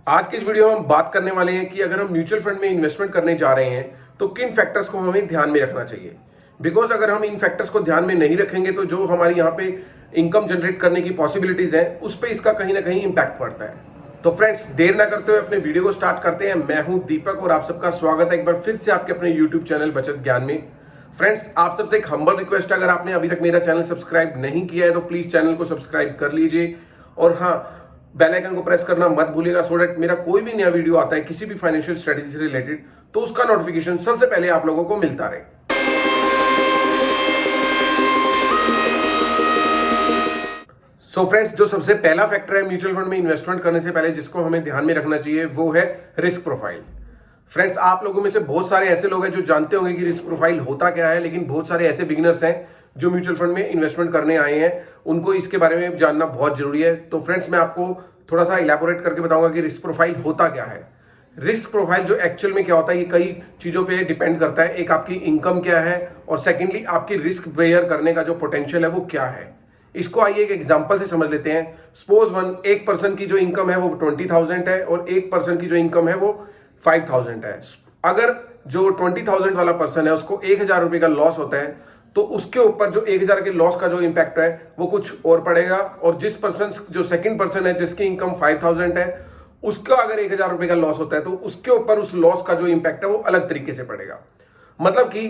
आज के इस वीडियो में हम बात करने वाले हैं कि अगर हम म्यूचुअल फंड में इन्वेस्टमेंट करने जा रहे हैं तो किन फैक्टर्स को हमें ध्यान में रखना चाहिए। बिकॉज अगर हम इन फैक्टर्स को ध्यान में नहीं रखेंगे तो जो हमारी यहाँ पे इनकम जनरेट करने की पॉसिबिलिटीज हैं उस पर इसका कहीं ना कहीं इंपैक्ट पड़ता है। तो फ्रेंड्स, देर ना करते हुए अपने वीडियो को स्टार्ट करते हैं। मैं हूं दीपक और आप सबका स्वागत है एक बार फिर से आपके अपने यूट्यूब चैनल बचत ज्ञान में। फ्रेंड्स, आप सबसे एक हम्बल रिक्वेस्ट है, अगर आपने अभी तक मेरा चैनल सब्सक्राइब नहीं किया है तो प्लीज चैनल को सब्सक्राइब कर लीजिए और हाँ, बेल आइकन को प्रेस करना मत भूलिएगा सो दैट मेरा कोई भी नया वीडियो आता है किसी भी फाइनेंशियल स्ट्रेटेजी से रिलेटेड तो उसका नोटिफिकेशन सबसे पहले आप लोगों को मिलता रहे। सो फ्रेंड्स, जो सबसे पहला फैक्टर है म्यूचुअल फंड में इन्वेस्टमेंट करने से पहले जिसको हमें ध्यान में रखना चाहिए वो है रिस्क प्रोफाइल। फ्रेंड्स, आप लोगों में से बहुत सारे ऐसे लोग हैं जो जानते होंगे कि रिस्क प्रोफाइल होता क्या है, लेकिन बहुत सारे ऐसे बिगिनर्स हैं जो म्यूचुअल फंड में इन्वेस्टमेंट करने आए हैं, उनको इसके बारे में जानना बहुत जरूरी है। तो फ्रेंड्स, मैं आपको थोड़ा सा इलैबोरेट करके बताऊंगा कि रिस्क प्रोफाइल होता क्या है। रिस्क प्रोफाइल जो एक्चुअल में क्या होता है, ये कई चीजों पे डिपेंड करता है। एक आपकी इनकम क्या है और सेकेंडली आपकी रिस्क बेयर करने का जो पोटेंशियल है वो क्या है। इसको आइए एक एग्जांपल से समझ लेते हैं। सपोज एक पर्सन की जो इनकम है वो 20,000 है और एक पर्सन की जो इनकम है वो 5,000 है। अगर जो 20,000 वाला पर्सन है उसको 1,000 रुपए का लॉस होता है तो उसके ऊपर जो 1,000 के लॉस का जो इम्पैक्ट है वो कुछ और पड़ेगा, और जिस पर्सन जो सेकंड पर्सन है जिसकी इनकम 5,000 है उसका अगर 1,000 रुपए का लॉस होता है तो उसके ऊपर उस लॉस का जो इम्पैक्ट है वो अलग तरीके से पड़ेगा। मतलब कि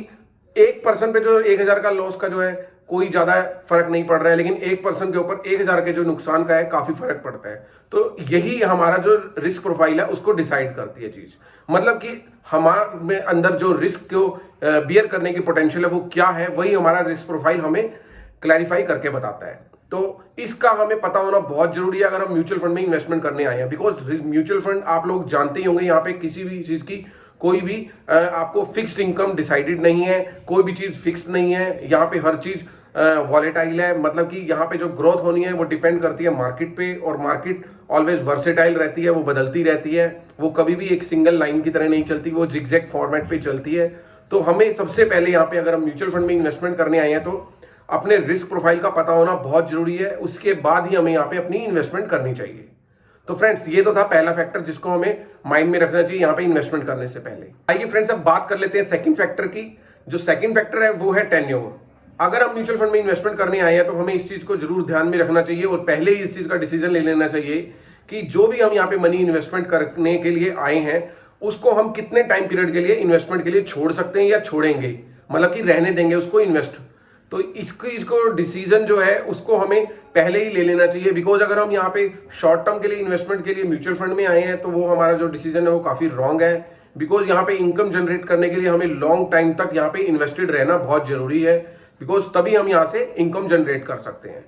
एक पर्सन पे जो 1,000 का लॉस का जो है कोई ज्यादा फर्क नहीं पड़ रहा है, लेकिन एक पर्सन के ऊपर 1,000 के जो नुकसान का है काफी फर्क पड़ता है। तो यही हमारा जो रिस्क प्रोफाइल है उसको डिसाइड करती है चीज। मतलब कि हमारे में अंदर जो रिस्क को बियर करने की पोटेंशियल है वो क्या है, वही हमारा रिस्क प्रोफाइल हमें क्लैरिफाई करके बताता है। तो इसका हमें पता होना बहुत जरूरी है अगर हम म्यूचुअल फंड में इन्वेस्टमेंट करने आए हैं। बिकॉज म्यूचुअल फंड आप लोग जानते ही होंगे, यहाँ पे किसी भी चीज की कोई भी आपको फिक्स्ड इनकम डिसाइडेड नहीं है, कोई भी चीज फिक्स्ड नहीं है। यहाँ पे हर चीज वॉलेटाइल है। मतलब कि यहाँ पे जो ग्रोथ होनी है वो डिपेंड करती है मार्केट पे, और मार्केट ऑलवेज वर्सेटाइल रहती है, वो बदलती रहती है, वो कभी भी एक सिंगल लाइन की तरह नहीं चलती, वो जिगजैग फॉर्मेट पे चलती है। तो हमें सबसे पहले यहाँ पे अगर हम म्यूचुअल फंड में इन्वेस्टमेंट करने आए हैं तो अपने रिस्क प्रोफाइल का पता होना बहुत जरूरी है। उसके बाद ही हमें यहाँ पे अपनी इन्वेस्टमेंट करनी चाहिए। तो फ्रेंड्स, ये तो था पहला फैक्टर जिसको हमें माइंड में रखना चाहिए यहाँ पे इन्वेस्टमेंट करने से पहले। आइए फ्रेंड्स, अब बात कर लेते हैं सेकंड फैक्टर की। जो सेकंड फैक्टर है वो है टेन्योर। अगर हम म्यूचुअल फंड में इन्वेस्टमेंट करने आए हैं तो हमें इस चीज को जरूर ध्यान में रखना चाहिए और पहले ही इस चीज का डिसीजन ले लेना चाहिए कि जो भी हम यहाँ पे मनी इन्वेस्टमेंट करने के लिए आए हैं उसको हम कितने टाइम पीरियड के लिए इन्वेस्टमेंट के लिए छोड़ सकते हैं या छोड़ेंगे, मतलब कि रहने देंगे उसको इन्वेस्ट। तो इसको डिसीजन जो है उसको हमें पहले ही ले लेना चाहिए। बिकॉज अगर हम यहाँ पे शॉर्ट टर्म के लिए इन्वेस्टमेंट के लिए म्यूचुअल फंड में आए हैं तो वो हमारा जो डिसीजन है वो काफी रॉन्ग है। बिकॉज यहाँ पे इनकम जनरेट करने के लिए हमें लॉन्ग टाइम तक यहाँ पे इन्वेस्टेड रहना बहुत जरूरी है। बिकॉज तभी हम यहाँ से इनकम जनरेट कर सकते हैं।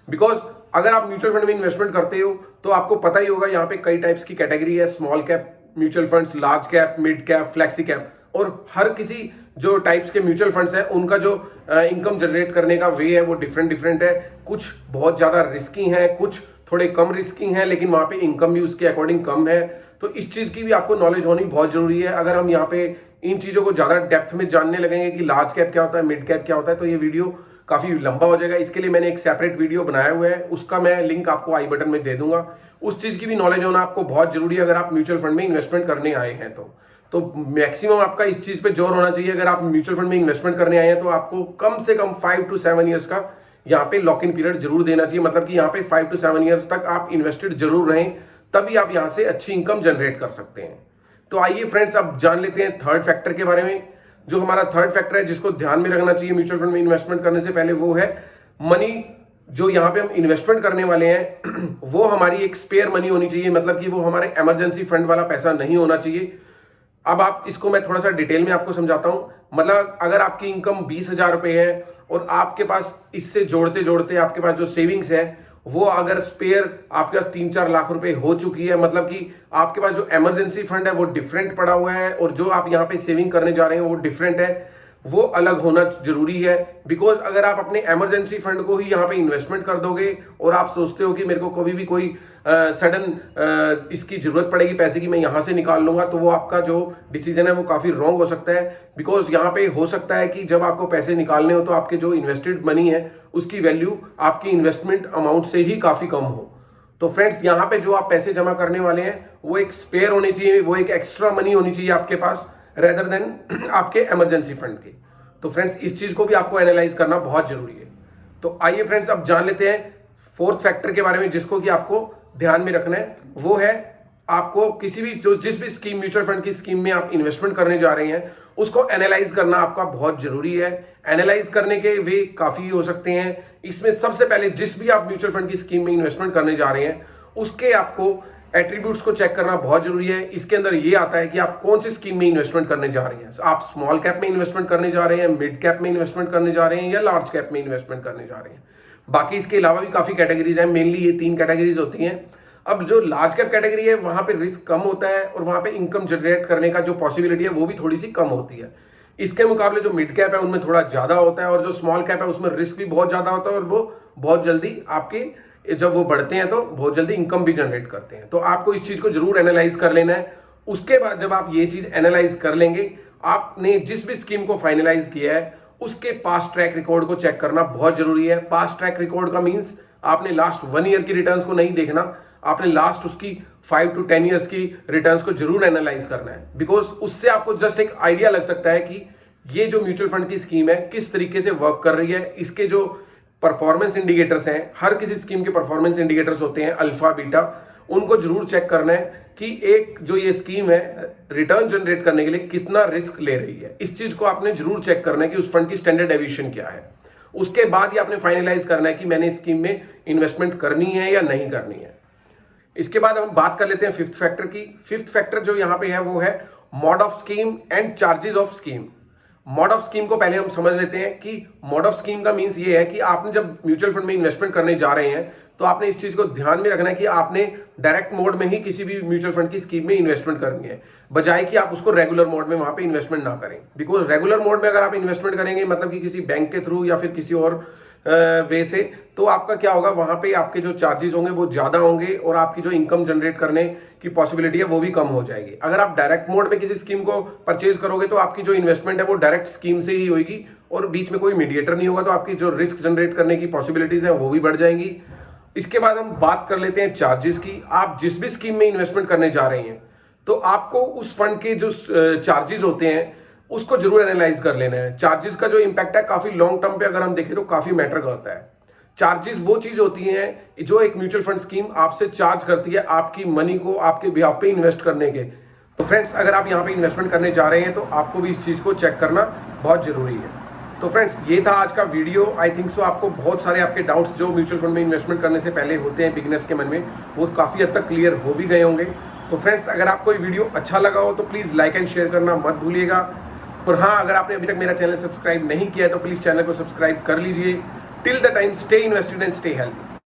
बिकॉज अगर आप म्यूचुअल फंड में इन्वेस्टमेंट करते हो तो आपको पता ही होगा यहाँ पे कई टाइप्स की कैटेगरी है। Small cap mutual funds, large cap, mid cap, flexi cap, और हर किसी जो टाइप्स के म्यूचुअल फंड्स हैं उनका जो इनकम जनरेट करने का वे है वो डिफरेंट डिफरेंट है। कुछ बहुत ज्यादा रिस्की है, कुछ थोड़े कम रिस्की हैं, लेकिन वहां पे इनकम भी उसके अकॉर्डिंग कम है। तो इस चीज की भी आपको नॉलेज होनी बहुत जरूरी है। अगर हम यहाँ पे इन चीजों को ज्यादा डेप्थ में जानने लगेंगे कि लार्ज कैप क्या होता है, मिड कैप क्या होता है, तो ये वीडियो काफी लंबा हो जाएगा। इसके लिए मैंने एक सेपरेट वीडियो बनाया हुआ है, उसका मैं लिंक आपको आई बटन में दे दूंगा। उस चीज की भी नॉलेज होना आपको बहुत जरूरी है अगर आप म्यूचुअल फंड में इन्वेस्टमेंट करने आए हैं तो मैक्सिमम आपका इस चीज पे जोर होना चाहिए। अगर आप म्यूचुअल फंड में इन्वेस्टमेंट करने आए हैं तो आपको कम से कम 5 to 7 ईयर्स का यहाँ पे लॉक इन पीरियड जरूर देना चाहिए। मतलब कि यहाँ पे 5 to 7 ईयर्स तक आप इन्वेस्टेड जरूर रहें, तभी आप यहाँ से अच्छी इनकम जनरेट कर सकते हैं। तो आइए फ्रेंड्स, अब जान लेते हैं थर्ड फैक्टर के बारे में। जो हमारा थर्ड फैक्टर है जिसको ध्यान में रखना चाहिए म्यूचुअल फंड में इन्वेस्टमेंट करने से पहले, वो है मनी। जो यहाँ पे हम इन्वेस्टमेंट करने वाले हैं वो हमारी एक स्पेयर मनी होनी चाहिए। मतलब कि वो हमारे इमरजेंसी फंड वाला पैसा नहीं होना चाहिए। अब आप इसको मैं थोड़ा सा डिटेल में आपको समझाता हूं। मतलब अगर आपकी इनकम 20,000 रुपए है और आपके पास इससे जोड़ते जोड़ते आपके पास जो सेविंग्स है वो अगर स्पेयर आपके पास 3-4 लाख रुपए हो चुकी है, मतलब कि आपके पास जो इमरजेंसी फंड है वो डिफरेंट पड़ा हुआ है और जो आप यहाँ पे सेविंग करने जा रहे हैं वो डिफरेंट है, वो अलग होना जरूरी है। बिकॉज अगर आप अपने इमरजेंसी फंड को ही यहाँ पे इन्वेस्टमेंट कर दोगे और आप सोचते हो कि मेरे को कभी भी कोई सडन इसकी जरूरत पड़ेगी पैसे की, मैं यहाँ से निकाल लूंगा, तो वो आपका जो डिसीजन है वो काफी रॉन्ग हो सकता है। बिकॉज यहाँ पे हो सकता है कि जब आपको पैसे निकालने हो तो आपके जो इन्वेस्टेड मनी है उसकी वैल्यू आपकी इन्वेस्टमेंट अमाउंट से ही काफी कम हो। तो फ्रेंड्स यहाँ पे जो आप पैसे जमा करने वाले हैं वो एक स्पेयर होनी चाहिए, वो एक एक्स्ट्रा मनी होनी चाहिए आपके पास रेदर देन आपके इमरजेंसी फंड की। तो फ्रेंड्स इस चीज को भी आपको एनालाइज करना बहुत जरूरी है। तो आइए फ्रेंड्स अब जान लेते हैं फोर्थ फैक्टर के बारे में जिसको कि आपको ध्यान में रखना है। वो है आपको किसी भी जिस भी स्कीम, म्यूचुअल फंड की स्कीम में आप इन्वेस्टमेंट करने जा रहे हैं उसको एनालाइज करना आपका बहुत जरूरी है। एनालाइज करने के वे काफी हो सकते हैं। इसमें सबसे पहले जिस भी आप म्यूचुअल फंड की स्कीम में इन्वेस्टमेंट करने जा रहे हैं उसके आपको एट्रीब्यूट्स को चेक करना बहुत जरूरी है। इसके अंदर ये आता है कि आप कौन सी स्कीम में इन्वेस्टमेंट करने जा रहे हैं। आप स्मॉल कैप में इन्वेस्टमेंट करने जा रहे हैं, मिड कैप में इन्वेस्टमेंट करने जा रहे हैं या लार्ज कैप में इन्वेस्टमेंट करने जा रहे हैं। बाकी इसके अलावा भी काफी कैटेगरीज हैं, मेनली ये 3 कैटेगरीज होती हैं। अब जो लार्ज कैप कैटेगरी है वहां पे रिस्क कम होता है और वहां पे इनकम जनरेट करने का जो पॉसिबिलिटी है वो भी थोड़ी सी कम होती है। इसके मुकाबले जो मिड कैप है उनमें थोड़ा ज्यादा होता है और जो स्मॉल कैप है उसमें रिस्क भी बहुत ज्यादा होता है और वो बहुत जल्दी आपके जब वो बढ़ते हैं तो बहुत जल्दी इनकम भी जनरेट करते हैं। तो आपको इस चीज को जरूर एनालाइज कर लेना है। उसके बाद जब आप ये चीज एनालाइज कर लेंगे, आपने जिस भी स्कीम को फाइनलाइज किया है उसके पास्ट ट्रैक रिकॉर्ड को चेक करना बहुत जरूरी है। पास्ट ट्रैक रिकॉर्ड का मींस आपने लास्ट 1 ईयर की रिटर्न्स को नहीं देखना, आपने लास्ट उसकी 5 to 10 ईयर्स की रिटर्न्स को जरूर एनालाइज करना है। बिकॉज उससे आपको जस्ट एक आइडिया लग सकता है कि ये जो म्यूचुअल फंड की स्कीम है किस तरीके से वर्क कर रही है। इसके जो परफॉर्मेंस इंडिकेटर्स हैं, हर किसी स्कीम के परफॉर्मेंस इंडिकेटर्स होते हैं अल्फा बीटा, उनको जरूर चेक करना है कि एक जो ये स्कीम है रिटर्न जनरेट करने के लिए कितना रिस्क ले रही है। इस चीज को आपने जरूर चेक करना है कि उस फंड की स्टैंडर्ड डेविएशन क्या है। उसके बाद ही आपने फाइनलाइज करना है कि मैंने इस स्कीम में इन्वेस्टमेंट करनी है या नहीं करनी है। इसके बाद हम बात कर लेते हैं फिफ्थ फैक्टर की। फिफ्थ फैक्टर जो यहां पे है वो है mode of scheme and charges of scheme. Mode of scheme को पहले हम समझ लेते हैं कि मोड ऑफ स्कीम का मींस ये है कि आपने जब म्यूचुअल फंड में इन्वेस्टमेंट करने जा रहे हैं तो आपने इस चीज को ध्यान में रखना है कि आपने डायरेक्ट मोड में ही किसी भी म्यूचुअल फंड की स्कीम में इन्वेस्टमेंट करनी है, बजाय कि आप उसको रेगुलर मोड में वहां पे इन्वेस्टमेंट ना करें। बिकॉज रेगुलर मोड में अगर आप इन्वेस्टमेंट करेंगे मतलब कि किसी बैंक के थ्रू या फिर किसी और वे से, तो आपका क्या होगा, वहां पे आपके जो चार्जेस होंगे वो ज्यादा होंगे और आपकी जो इनकम जनरेट करने की पॉसिबिलिटी है वो भी कम हो जाएगी। अगर आप डायरेक्ट मोड में किसी स्कीम को परचेज करोगे तो आपकी जो इन्वेस्टमेंट है वो डायरेक्ट स्कीम से ही होगी और बीच में कोई मीडिएटर नहीं होगा, तो आपकी जो रिस्क जनरेट करने की पॉसिबिलिटीज है वो भी बढ़ जाएंगी। इसके बाद हम बात कर लेते हैं चार्जेस की। आप जिस भी स्कीम में इन्वेस्टमेंट करने जा रहे हैं तो आपको उस फंड के जो चार्जेस होते हैं उसको जरूर एनालाइज कर लेना है। चार्जेस का जो इंपैक्ट है काफी लॉन्ग टर्म पे अगर हम देखें तो काफी मैटर करता है। चार्जेस वो चीज होती हैं जो एक म्यूचुअल फंड स्कीम आपसे चार्ज करती है आपकी मनी को आपके बिहाफ पे इन्वेस्ट करने के। तो फ्रेंड्स अगर आप यहाँ पे इन्वेस्टमेंट करने जा रहे हैं तो आपको भी इस चीज को चेक करना बहुत जरूरी है। तो फ्रेंड्स ये था आज का वीडियो। आई थिंक सो आपको बहुत सारे आपके डाउट्स जो म्यूचुअल फंड में इन्वेस्टमेंट करने से पहले होते हैं बिगिनर्स के मन में, वो काफी हद तक क्लियर हो भी गए होंगे। तो फ्रेंड्स अगर आपको ये वीडियो अच्छा लगा हो तो प्लीज लाइक एंड शेयर करना मत भूलिएगा। और हाँ, अगर आपने अभी तक मेरा चैनल सब्सक्राइब नहीं किया है तो प्लीज चैनल को सब्सक्राइब कर लीजिए। Till the time stay invested and stay healthy.